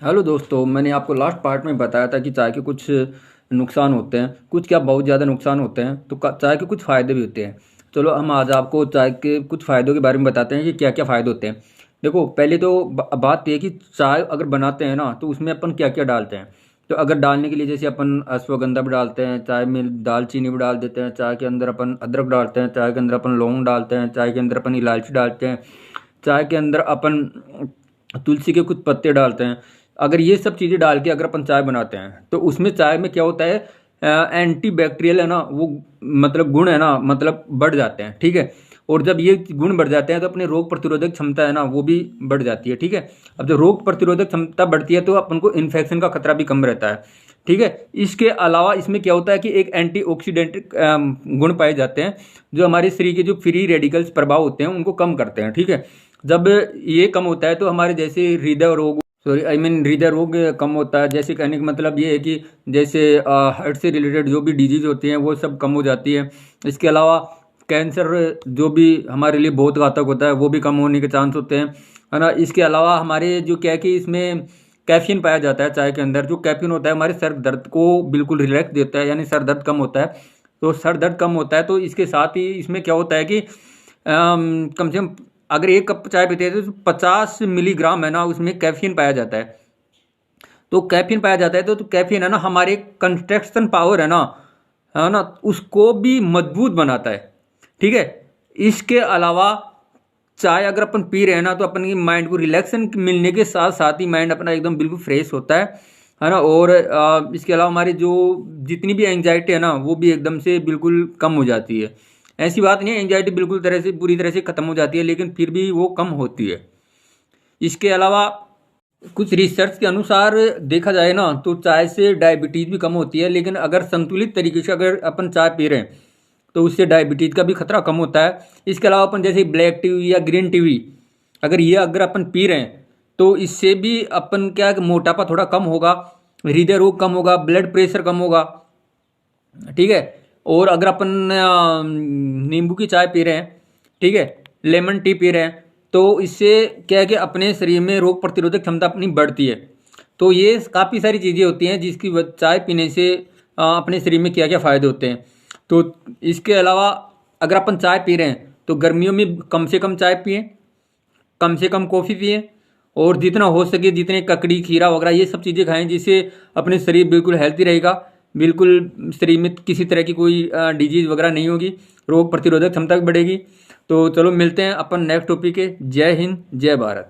Hello दोस्तों, मैंने आपको लास्ट पार्ट में बताया था कि चाय के कुछ नुकसान होते हैं, कुछ क्या बहुत ज़्यादा नुकसान होते हैं। तो चाय के कुछ फ़ायदे भी होते हैं। चलो हम आज आपको चाय के कुछ फ़ायदों के बारे में बताते हैं कि क्या क्या फ़ायदे होते हैं। देखो, पहले तो बात यह है कि चाय अगर बनाते हैं ना, तो उसमें अपन क्या क्या डालते हैं। तो अगर डालने के लिए जैसे अपन अश्वगंधा भी डालते हैं, चाय में दालचीनी भी डाल देते हैं, चाय के अंदर अपन अदरक डालते हैं, चाय के अंदर अपन लौंग डालते हैं, चाय के अंदर अपन इलायची डालते हैं, चाय के अंदर अपन तुलसी के कुछ पत्ते डालते हैं। अगर ये सब चीज़ें डाल के अगर अपन चाय बनाते हैं तो उसमें चाय में क्या होता है, एंटी बैक्टीरियल है ना, वो मतलब गुण है ना, मतलब बढ़ जाते हैं। ठीक है। और जब ये गुण बढ़ जाते हैं तो अपने रोग प्रतिरोधक क्षमता है ना, वो भी बढ़ जाती है। ठीक है। अब जब रोग प्रतिरोधक क्षमता बढ़ती है तो अपन को इन्फेक्शन का खतरा भी कम रहता है। ठीक है। इसके अलावा इसमें क्या होता है कि एक एंटीऑक्सीडेंट गुण पाए जाते हैं जो हमारे शरीर के जो फ्री रेडिकल्स प्रभाव होते हैं उनको कम करते हैं। ठीक है। जब ये कम होता है तो हमारे जैसे हृदय रोग, सॉरी आई मीन हृदय रोग कम होता है। जैसे कहने का मतलब ये है कि जैसे हार्ट से रिलेटेड जो भी डिजीज होती हैं वो सब कम हो जाती है। इसके अलावा कैंसर जो भी हमारे लिए बहुत घातक होता है वो भी कम होने के चांस होते हैं, है ना। इसके अलावा हमारे जो क्या है कि इसमें कैफीन पाया जाता है चाय के अंदर। जो कैफीन होता है हमारे सर दर्द को बिल्कुल रिलैक्स देता है, यानी सर दर्द कम होता है। तो सर दर्द कम होता है तो इसके साथ ही इसमें क्या होता है कि कम से कम अगर एक कप चाय पीते हैं तो 50 मिलीग्राम है ना उसमें कैफीन पाया जाता है। तो कैफीन पाया जाता है तो कैफीन है ना हमारे कंस्ट्रक्शन पावर है ना, उसको भी मजबूत बनाता है। ठीक है। इसके अलावा चाय अगर अपन पी रहे हैं ना तो अपन की माइंड को रिलैक्सन मिलने के साथ साथ ही माइंड अपना एकदम बिल्कुल फ्रेश होता है ना। और इसके अलावा हमारी जो जितनी भी एंजाइटी है ना वो भी एकदम से बिल्कुल कम हो जाती है। ऐसी बात नहीं है एंजाइटी बिल्कुल तरह से पूरी तरह से खत्म हो जाती है, लेकिन फिर भी वो कम होती है। इसके अलावा कुछ रिसर्च के अनुसार देखा जाए ना तो चाय से डायबिटीज़ भी कम होती है, लेकिन अगर संतुलित तरीके से अगर अपन चाय पी रहे हैं तो उससे डायबिटीज़ का भी खतरा कम होता है। इसके अलावा अपन जैसे ब्लैक टी या ग्रीन टी अगर अपन पी रहे हैं तो इससे भी अपन क्या मोटापा थोड़ा कम होगा, हृदय रोग कम होगा, ब्लड प्रेशर कम होगा। ठीक है। और अगर अपन नींबू की चाय पी रहे हैं, ठीक है, लेमन टी पी रहे हैं, तो इससे क्या है कि अपने शरीर में रोग प्रतिरोधक क्षमता अपनी बढ़ती है। तो ये काफ़ी सारी चीज़ें होती हैं जिसकी चाय पीने से अपने शरीर में क्या क्या फ़ायदे होते हैं। तो इसके अलावा अगर अपन चाय पी रहे हैं तो गर्मियों में कम से कम चाय पिए, कम से कम कॉफ़ी पिए, और जितना हो सके जितने ककड़ी खीरा वगैरह ये सब चीज़ें खाएं जिससे अपने शरीर बिल्कुल हेल्थी रहेगा, बिल्कुल शरीर में किसी तरह की कोई डिजीज़ वगैरह नहीं होगी, रोग प्रतिरोधक क्षमता भी बढ़ेगी। तो चलो मिलते हैं अपन नेक्स्ट टॉपिक के। जय हिंद, जय भारत।